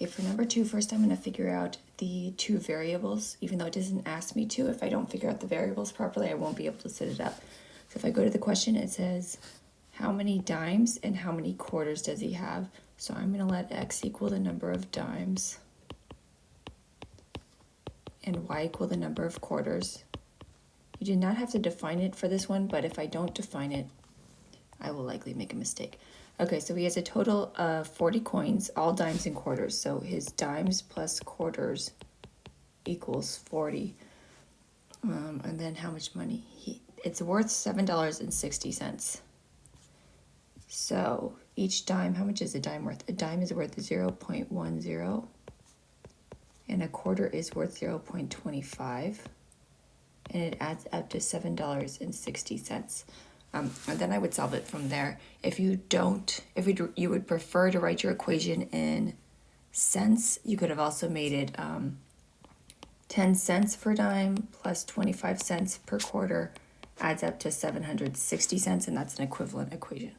Okay, for number 2, first I'm going to figure out the 2 variables, even though it doesn't ask me to. If I don't figure out the variables properly, I won't be able to set it up. So if I go to the question, it says, how many dimes and how many quarters does he have? So I'm going to let x equal the number of dimes and y equal the number of quarters. You did not have to define it for this one, but if I don't define it, I will likely make a mistake. Okay, so he has a total of 40 coins, all dimes and quarters. So his dimes plus quarters equals 40. And then how much money? It's worth $7.60. So each dime, how much is a dime worth? A dime is worth 0.10, and a quarter is worth 0.25, and it adds up to $7.60. And then I would solve it from there. If you would prefer to write your equation in cents, you could have also made it 10 cents per dime plus 25 cents per quarter adds up to 760 cents, and that's an equivalent equation.